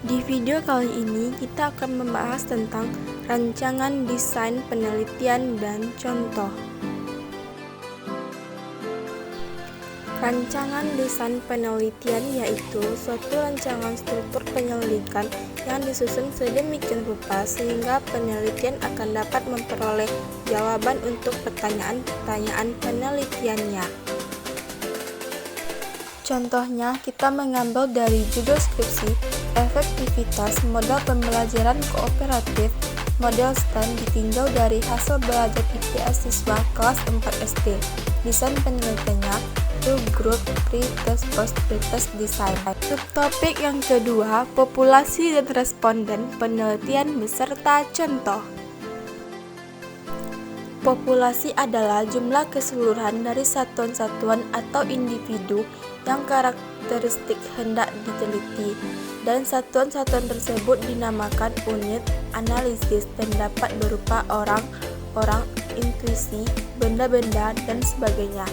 Di video kali ini kita akan membahas tentang rancangan desain penelitian dan contoh. Rancangan desain penelitian yaitu suatu rancangan struktur penyelidikan yang disusun sedemikian rupa sehingga penelitian akan dapat memperoleh jawaban untuk pertanyaan-pertanyaan penelitiannya. Contohnya, kita mengambil dari judul skripsi, efektivitas model pembelajaran kooperatif, model STEM ditinjau dari hasil belajar IPS siswa kelas 4 SD. Desain penelitiannya, to group, pre-test, post-pretest design. Subtopik yang kedua, populasi dan responden penelitian beserta contoh. Populasi adalah jumlah keseluruhan dari satuan-satuan atau individu yang karakteristik hendak diteliti, dan satuan-satuan tersebut dinamakan unit analisis dan dapat berupa orang, intuisi, benda-benda, dan sebagainya.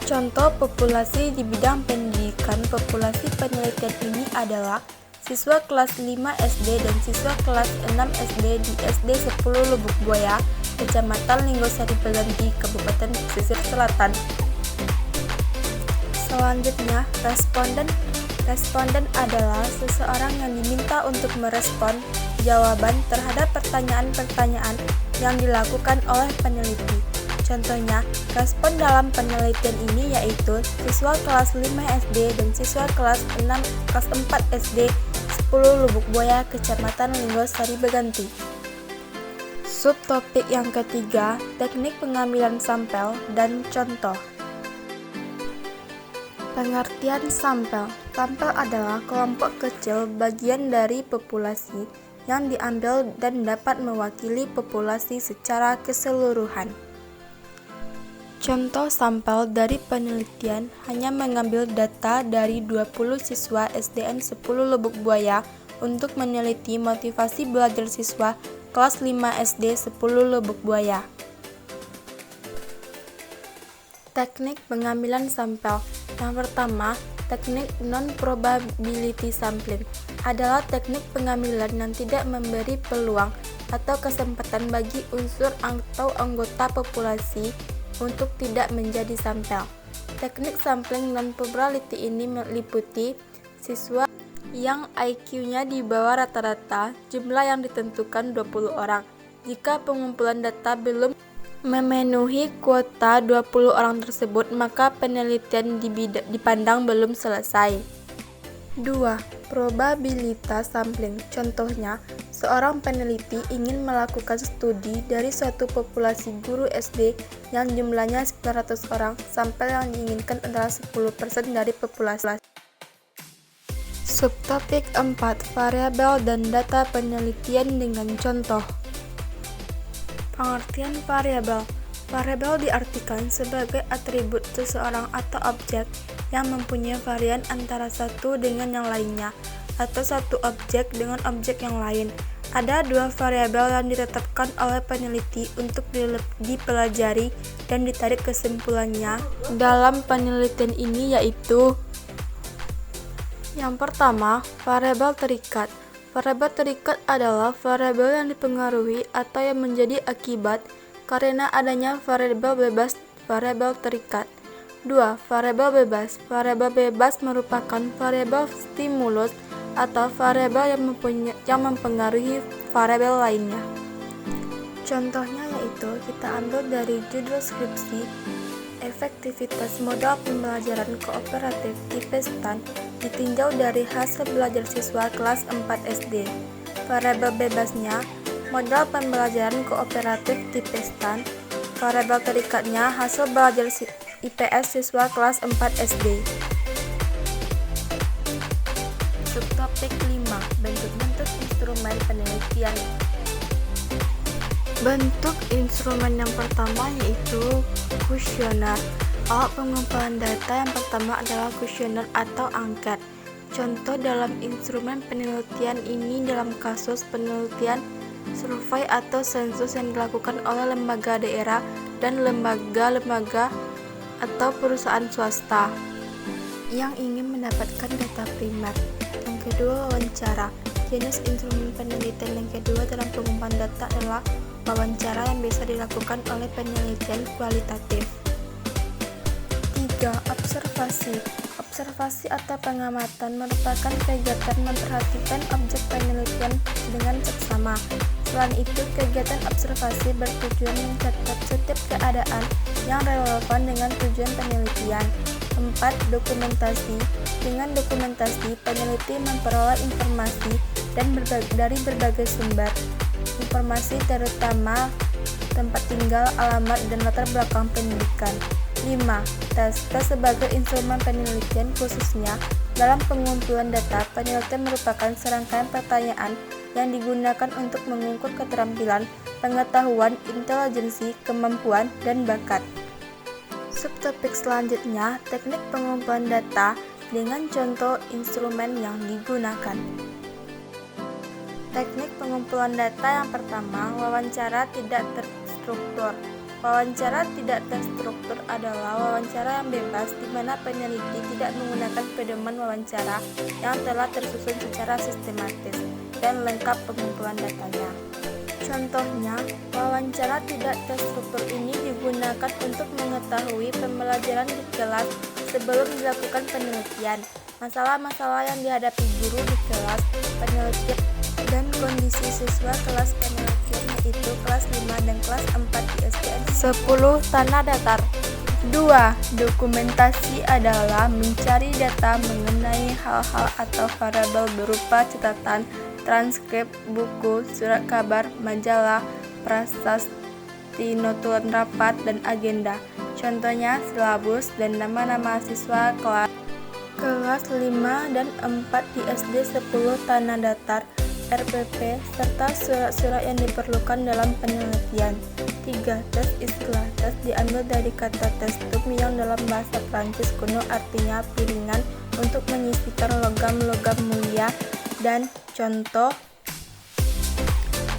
Contoh populasi di bidang pendidikan. Populasi penelitian ini adalah siswa kelas 5 SD dan siswa kelas 6 SD di SD 10 Lubuk Buaya, Kecamatan Linggosari Peganti, Kabupaten Pesisir Selatan. Selanjutnya, responden adalah seseorang yang diminta untuk merespon jawaban terhadap pertanyaan-pertanyaan yang dilakukan oleh peneliti. Contohnya, respon dalam penelitian ini yaitu siswa kelas 5 SD dan siswa kelas 4 SD 10 Lubuk Buaya, Kecamatan Linggosari Peganti. Subtopik yang ketiga, teknik pengambilan sampel dan contoh. Pengertian sampel. Sampel adalah kelompok kecil bagian dari populasi yang diambil dan dapat mewakili populasi secara keseluruhan. Contoh sampel dari penelitian hanya mengambil data dari 20 siswa SDN 10 Lubuk Buaya untuk meneliti motivasi belajar siswa kelas 5 SD 10 Lubuk Buaya. Teknik pengambilan sampel. Yang pertama, teknik non-probability sampling adalah teknik pengambilan yang tidak memberi peluang atau kesempatan bagi unsur atau anggota populasi untuk tidak menjadi sampel. Teknik sampling non-probability ini meliputi siswa yang IQ-nya di bawah rata-rata jumlah yang ditentukan 20 orang. Jika pengumpulan data belum memenuhi kuota 20 orang tersebut, maka penelitian dipandang belum selesai. 2. Probabilitas sampling. Contohnya, seorang peneliti ingin melakukan studi dari suatu populasi guru SD yang jumlahnya 900 orang. Sampel yang diinginkan adalah 10% dari populasi. Subtopik 4. Variabel dan data penelitian dengan contoh. Pengertian variabel. Variabel diartikan sebagai atribut seseorang atau objek yang mempunyai varian antara satu dengan yang lainnya, atau satu objek dengan objek yang lain. Ada dua variabel yang ditetapkan oleh peneliti untuk dipelajari dan ditarik kesimpulannya dalam penelitian ini, yaitu yang pertama, variabel terikat. Variabel terikat adalah variabel yang dipengaruhi atau yang menjadi akibat karena adanya variabel bebas variabel terikat. 2. Variabel bebas. Variabel bebas merupakan variabel stimulus atau variabel yang mempengaruhi variabel lainnya. Contohnya yaitu kita ambil dari judul skripsi, efektivitas modal pembelajaran kooperatif IPS STEM ditinjau dari hasil belajar siswa kelas 4 SD. Variabel bebasnya, modal pembelajaran kooperatif IPS STEM. Variabel terikatnya, hasil belajar IPS siswa kelas 4 SD. Subtopik 5. Bentuk-bentuk instrumen penelitian. Bentuk instrumen yang pertama yaitu kuesioner. Alat pengumpulan data yang pertama adalah kuesioner atau angket. Contoh dalam instrumen penelitian ini dalam kasus penelitian survei atau sensus yang dilakukan oleh lembaga daerah dan lembaga-lembaga atau perusahaan swasta yang ingin mendapatkan data primer. Yang kedua, wawancara. Jenis instrumen penelitian yang kedua dalam pengumpulan data adalah wawancara yang bisa dilakukan oleh penelitian kualitatif. 3. Observasi. Observasi atau pengamatan merupakan kegiatan memperhatikan objek penelitian dengan seksama. Selain itu, kegiatan observasi bertujuan mencatat setiap keadaan yang relevan dengan tujuan penelitian. 4. Dokumentasi. Dengan dokumentasi, peneliti memperoleh informasi dari berbagai sumber. Informasi terutama tempat tinggal, alamat, dan latar belakang pendidikan. 5. Tes sebagai instrumen penelitian khususnya dalam pengumpulan data, penelitian merupakan serangkaian pertanyaan yang digunakan untuk mengukur keterampilan, pengetahuan, intelijensi, kemampuan, dan bakat. Subtopik selanjutnya, teknik pengumpulan data dengan contoh instrumen yang digunakan. Teknik pengumpulan data yang pertama, wawancara tidak terstruktur. Wawancara tidak terstruktur adalah wawancara yang bebas di mana peneliti tidak menggunakan pedoman wawancara yang telah tersusun secara sistematis dan lengkap pengumpulan datanya. Contohnya, wawancara tidak terstruktur ini digunakan untuk mengetahui pembelajaran di kelas sebelum dilakukan penelitian, masalah-masalah yang dihadapi guru di kelas penelitian, dan kondisi siswa kelas penelitian yaitu kelas 5 dan kelas 4 di SDN 10 tanah datar. 2. Dokumentasi adalah mencari data mengenai hal-hal atau variabel berupa catatan, transkrip, buku, surat kabar, majalah, prasasti, notulen rapat, dan agenda. Contohnya silabus dan nama-nama siswa kelas 5 dan 4 di SD 10 tanah datar, RPP, serta surat-surat yang diperlukan dalam penelitian. 3. Tes istilah. Tes diambil dari kata testum yang dalam bahasa Prancis kuno artinya piringan untuk menyisihkan logam-logam mulia, dan contoh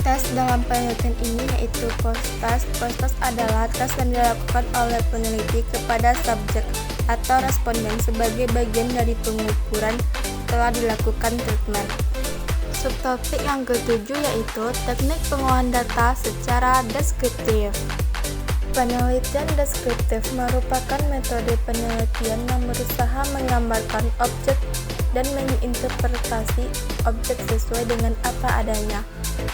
tes dalam penelitian ini yaitu post-test. Post-test adalah tes yang dilakukan oleh peneliti kepada subjek atau responden sebagai bagian dari pengukuran setelah dilakukan treatment. Subtopik yang ketujuh yaitu teknik pengolahan data secara deskriptif. Penelitian deskriptif merupakan metode penelitian yang berusaha menggambarkan objek dan menginterpretasi objek sesuai dengan apa adanya,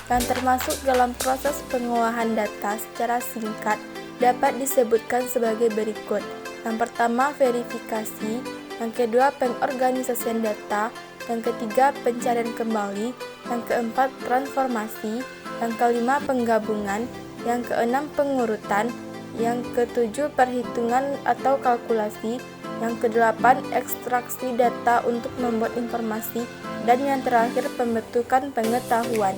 yang termasuk dalam proses pengolahan data secara singkat dapat disebutkan sebagai berikut. Yang pertama, verifikasi. Yang kedua, pengorganisasian data. Yang ketiga, pencarian kembali. Yang keempat, transformasi. Yang kelima, penggabungan. Yang keenam, pengurutan. Yang ketujuh, perhitungan atau kalkulasi. Yang kedelapan, ekstraksi data untuk membuat informasi. Dan yang terakhir, pembentukan pengetahuan.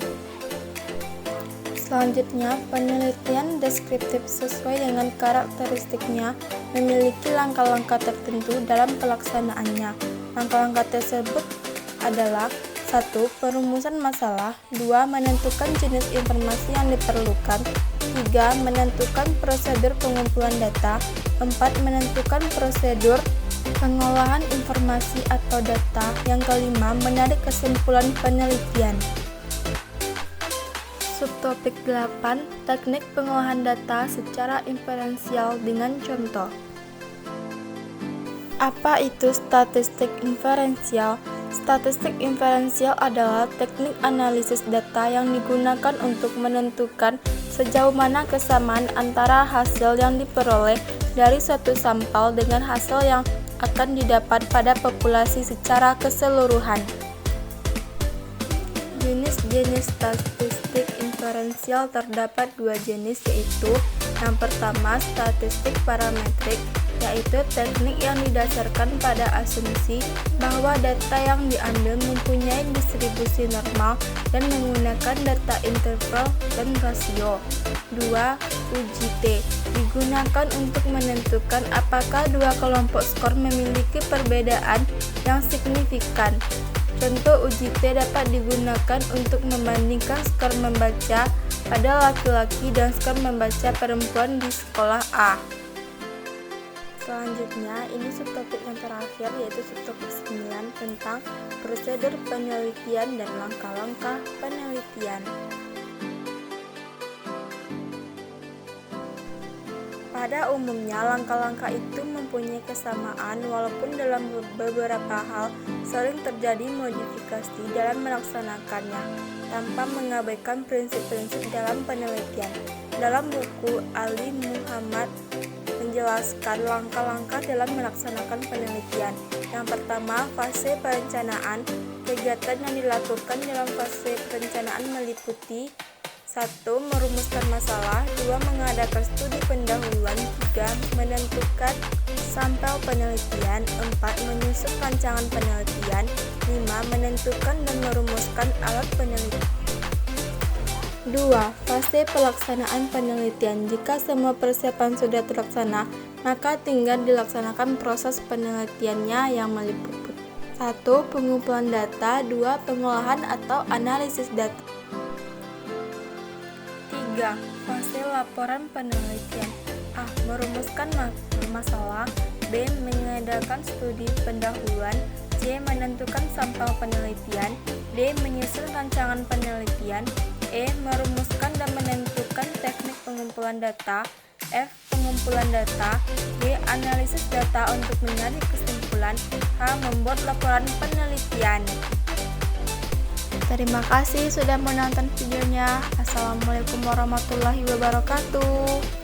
Selanjutnya, penelitian deskriptif sesuai dengan karakteristiknya memiliki langkah-langkah tertentu dalam pelaksanaannya. Langkah-langkah tersebut adalah 1. Perumusan masalah. 2. Menentukan jenis informasi yang diperlukan. 3. Menentukan prosedur pengumpulan data. 4. Menentukan prosedur pengolahan informasi atau data. Yang kelima, menarik kesimpulan penelitian. Subtopik 8. Teknik pengolahan data secara inferensial dengan contoh. Apa itu statistik inferensial? Statistik inferensial adalah teknik analisis data yang digunakan untuk menentukan sejauh mana kesamaan antara hasil yang diperoleh dari suatu sampel dengan hasil yang akan didapat pada populasi secara keseluruhan. Jenis-jenis statistik inferensial terdapat dua jenis, yaitu yang pertama statistik parametrik, yaitu teknik yang didasarkan pada asumsi bahwa data yang diambil mempunyai distribusi normal dan menggunakan data interval dan rasio. 2. Uji T digunakan untuk menentukan apakah dua kelompok skor memiliki perbedaan yang signifikan. Contoh uji T dapat digunakan untuk membandingkan skor membaca pada laki-laki dan skor membaca perempuan di sekolah A. Selanjutnya, ini subtopik yang terakhir yaitu subtopik 9 tentang prosedur penelitian dan langkah-langkah penelitian. Pada umumnya, langkah-langkah itu mempunyai kesamaan walaupun dalam beberapa hal sering terjadi modifikasi dalam melaksanakannya, tanpa mengabaikan prinsip-prinsip dalam penelitian. Dalam buku, Ali Muhammad menjelaskan langkah-langkah dalam melaksanakan penelitian. Yang pertama, fase perencanaan. Kegiatan yang dilakukan dalam fase perencanaan meliputi 1. Merumuskan masalah. 2. Mengadakan studi pendahuluan. 3. Menentukan sampel penelitian. 4. Menyusun rancangan penelitian. 5. Menentukan dan merumuskan alat penelitian. 2. Fase pelaksanaan penelitian. Jika semua persiapan sudah terlaksana, maka tinggal dilaksanakan proses penelitiannya yang meliputi 1. Pengumpulan data. 2. Pengolahan atau analisis data. 3. Fase laporan penelitian. A. Merumuskan masalah. B. Mengadakan studi pendahuluan. C. Menentukan sampel penelitian. D. Menyusun rancangan penelitian. E. Merumuskan dan menentukan teknik pengumpulan data. F. Pengumpulan data. G. Analisis data untuk mencari kesimpulan. H. Membuat laporan penelitian. Terima kasih sudah menonton videonya. Assalamualaikum warahmatullahi wabarakatuh.